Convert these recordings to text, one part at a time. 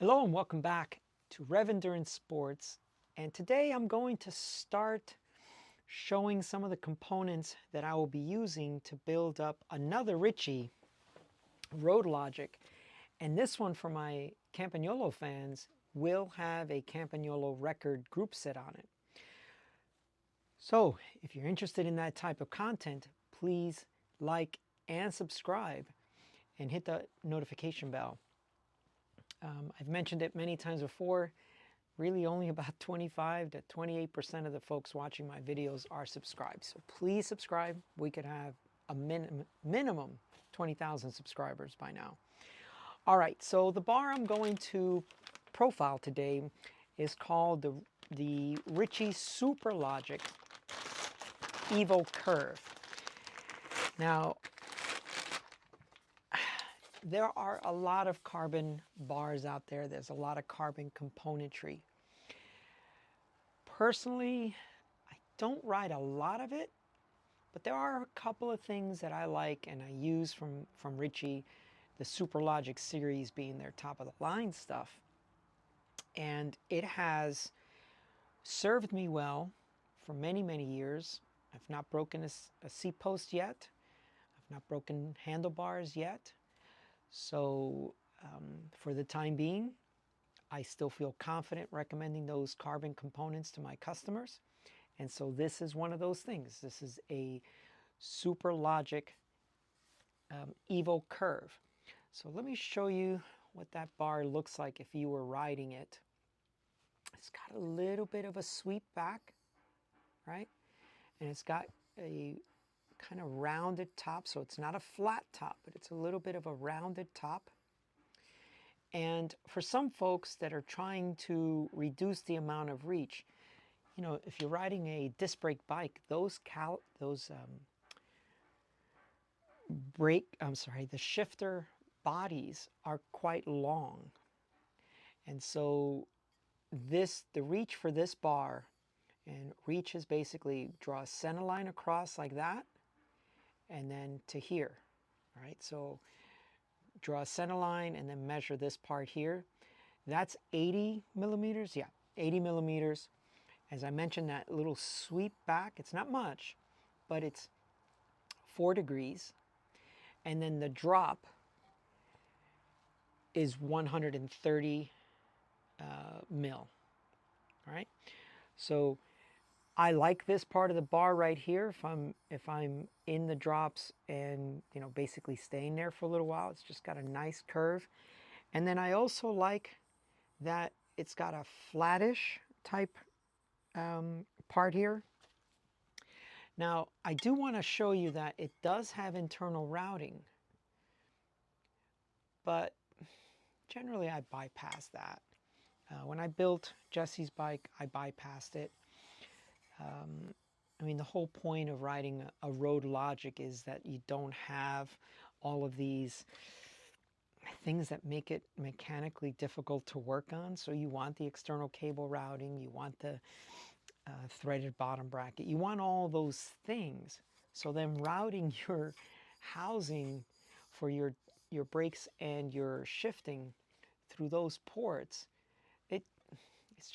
Hello and welcome back to Rev Endurance Sports, and today I'm going to start showing some of the components that I will be using to build up another Ritchey Road Logic, and this one for my Campagnolo fans will have a Campagnolo record group set on it. So if you're interested in that type of content, please like and subscribe and hit the notification bell. I've mentioned it many times before, really only about 25 to 28% of the folks watching my videos are subscribed. So please subscribe. We could have a minimum 20,000 subscribers by now. All right, so the bar I'm going to profile today is called the Ritchey Super Logic Evo Curve. Now, there are a lot of carbon bars out there. There's a lot of carbon componentry. Personally, I don't ride a lot of it, but there are a couple of things that I like and I use from Ritchey, the Super Logic series being their top of the line stuff. And it has served me well for many, many years. I've not broken a seat post yet. I've not broken handlebars yet. So for the time being, I still feel confident recommending those carbon components to my customers. And so this is one of those things. This is a Super Logic Evo Curve. So let me show you what that bar looks like if you were riding it. It's got a little bit of a sweep back, right? And it's got a kind of rounded top, so it's not a flat top, but it's a little bit of a rounded top. And for some folks that are trying to reduce the amount of reach, you know, if you're riding a disc brake bike, the shifter bodies are quite long. And so the reach for this bar, and reach is basically draw a center line across like that, and then to here, right? So draw a center line and then measure this part here. That's 80 millimeters, yeah, 80 millimeters. As I mentioned, that little sweep back, it's not much, but it's 4 degrees. And then the drop is 130 mil, all right? So I like this part of the bar right here if I'm in the drops and, you know, basically staying there for a little while. It's just got a nice curve. And then I also like that it's got a flattish type part here. Now, I do want to show you that it does have internal routing, but generally I bypass that. When I built Jesse's bike, I bypassed it. I mean, the whole point of riding a Road Logic is that you don't have all of these things that make it mechanically difficult to work on. So you want the external cable routing, you want the threaded bottom bracket, you want all those things. So then routing your housing for your brakes and your shifting through those ports, it's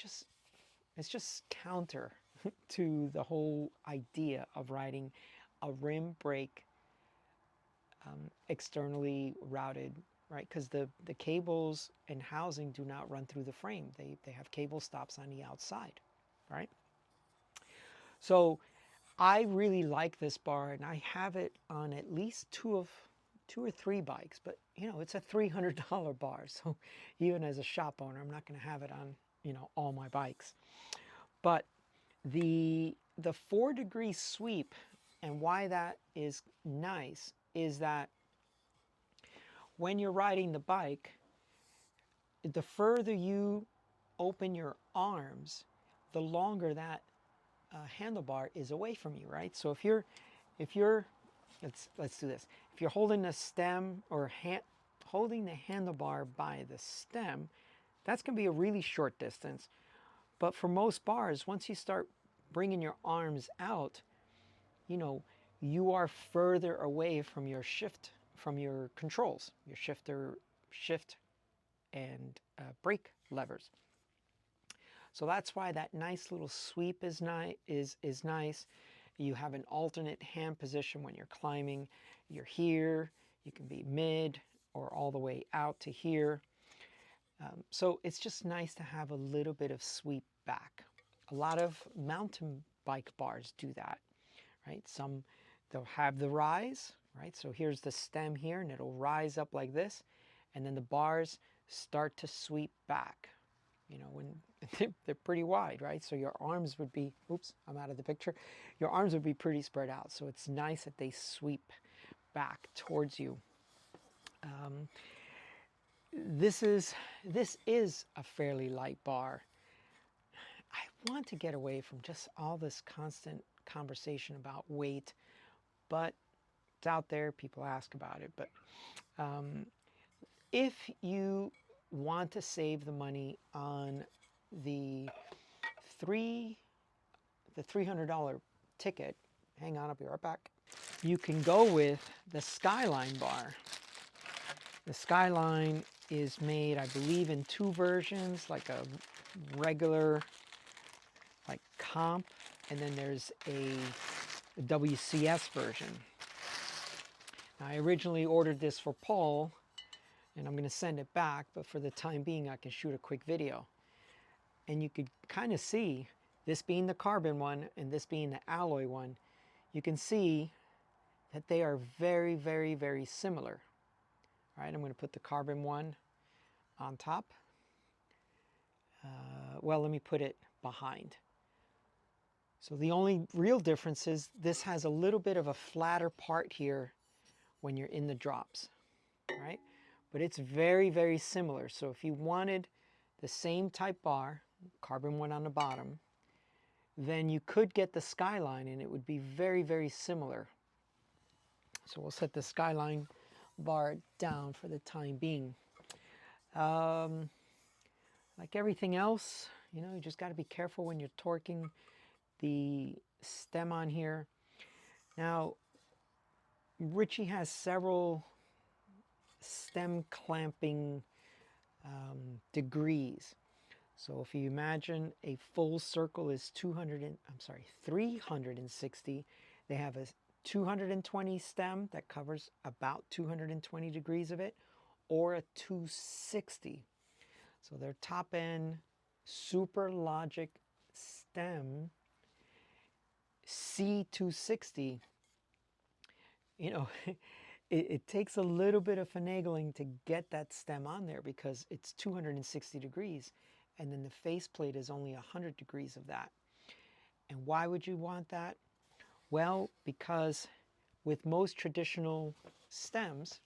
just counter to the whole idea of riding a rim brake externally routed, right? Because the cables and housing do not run through the frame. They have cable stops on the outside, right? So I really like this bar, and I have it on at least two or three bikes, but you know, it's a $300 bar. So even as a shop owner, I'm not going to have it on, you know, all my bikes. But the 4 degree sweep, and why that is nice, is that when you're riding the bike, the further you open your arms, the longer that handlebar is away from you, right? So if you're let's do this. If you're holding the stem or holding the handlebar by the stem, that's going to be a really short distance. But for most bars, once you start bringing your arms out, you know, you are further away from your shift, from your controls, your shift and brake levers. So that's why that nice little sweep is nice. You have an alternate hand position when you're climbing. You're here, you can be mid or all the way out to here. So it's just nice to have a little bit of sweep back. A lot of mountain bike bars do that, right? Some, they'll have the rise, right? So here's the stem here, and it'll rise up like this, and then the bars start to sweep back. You know, when they're pretty wide, right? So your arms would be, oops, I'm out of the picture. Your arms would be pretty spread out. So it's nice that they sweep back towards you. This is a fairly light bar. I want to get away from just all this constant conversation about weight, but it's out there, people ask about it. But if you want to save the money on the $300 ticket, hang on, I'll be right back. You can go with the Skyline bar. The Skyline is made, I believe, in two versions, like a regular, like comp, and then there's a WCS version. Now, I originally ordered this for Paul, and I'm going to send it back, but for the time being, I can shoot a quick video. And you could kind of see, this being the carbon one and this being the alloy one, you can see that they are very, very, very similar. All right, I'm going to put the carbon one on top. Well, let me put it behind. So the only real difference is this has a little bit of a flatter part here when you're in the drops, right? But it's very, very similar. So if you wanted the same type bar, carbon one on the bottom, then you could get the Skyline and it would be very, very similar. So we'll set the Skyline bar down for the time being. Like everything else, you know, you just got to be careful when you're torquing the stem on here. Now, Ritchey has several stem clamping degrees. So if you imagine a full circle is 360, they have a 220 stem that covers about 220 degrees of it, or a 260. So their top end Super Logic stem C260, you know, it takes a little bit of finagling to get that stem on there because it's 260 degrees, and then the faceplate is only 100 degrees of that. And why would you want that? Well, because with most traditional stems,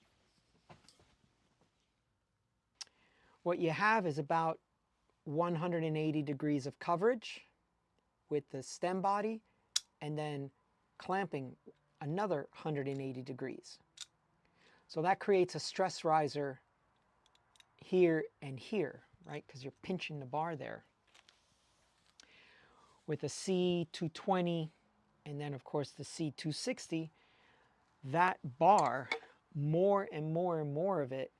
what you have is about 180 degrees of coverage with the stem body, and then clamping another 180 degrees. So that creates a stress riser here and here, right? Because you're pinching the bar there. With a C220 and then of course the C260, that bar, more and more and more of it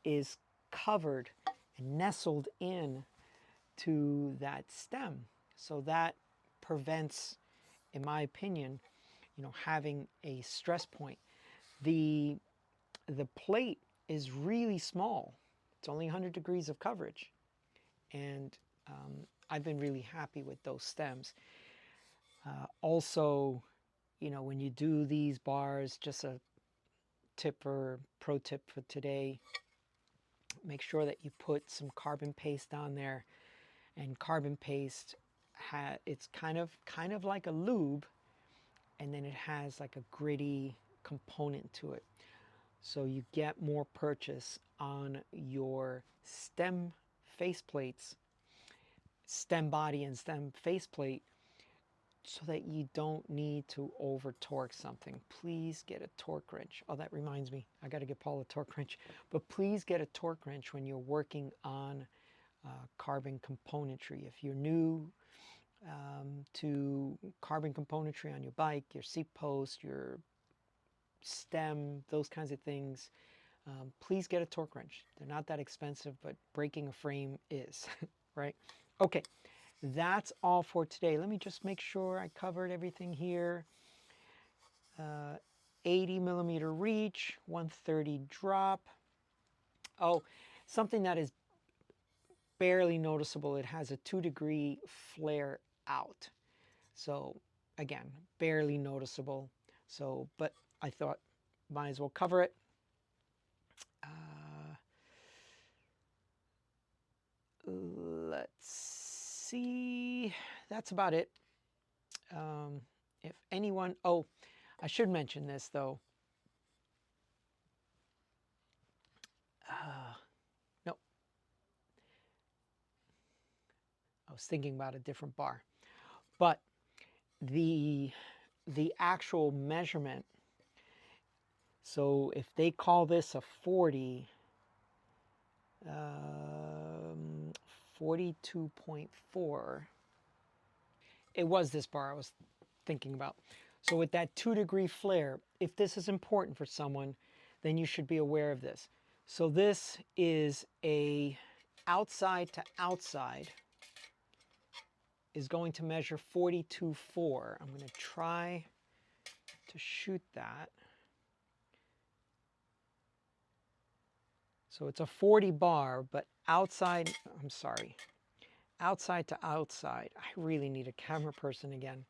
is covered and nestled in to that stem. So that prevents, in my opinion, you know, having a stress point. The plate is really small. It's only 100 degrees of coverage. And I've been really happy with those stems. Also, you know, when you do these bars, just a pro tip for today, make sure that you put some carbon paste on there. And carbon paste, it's kind of like a lube, and then it has like a gritty component to it. So you get more purchase on your stem faceplates, stem body and stem faceplate, so that you don't need to over torque something. Please get a torque wrench. Oh, that reminds me, I got to get Paul a torque wrench. But please get a torque wrench when you're working on carbon componentry. If you're new to carbon componentry on your bike, your seat post, your stem, those kinds of things, Please get a torque wrench. They're not that expensive, but breaking a frame is, right? Okay, that's all for today. Let me just make sure I covered everything here. 80 millimeter reach, 130 drop. Oh, something that is barely noticeable, it has a 2-degree flare out. So again, barely noticeable. So, but I thought might as well cover it. Let's see. That's about it. If anyone, oh, I should mention this though. No, I was thinking about a different bar, but the actual measurement. So if they call this a 40, 42.4. It was this bar I was thinking about. So with that 2-degree flare, if this is important for someone, then you should be aware of this. So this is a outside to outside is going to measure 42.4. I'm going to try to shoot that. So it's a 40 bar, but outside, I'm sorry, outside to outside. I really need a camera person again.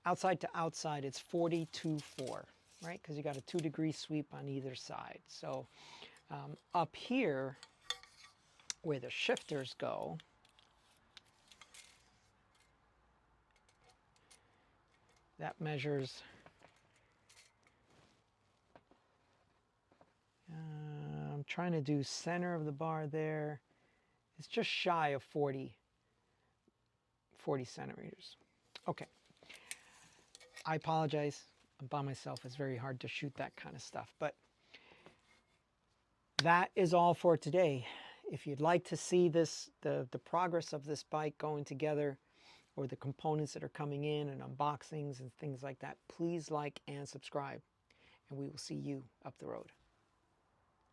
Outside to outside, it's 42.4, right? Because you got a 2-degree sweep on either side. So up here, where the shifters go, that measures, I'm trying to do center of the bar there. It's just shy of 40 centimeters. Okay. I apologize. I'm by myself. It's very hard to shoot that kind of stuff. But that is all for today. If you'd like to see this, the progress of this bike going together, or the components that are coming in and unboxings and things like that, please like and subscribe. And we will see you up the road.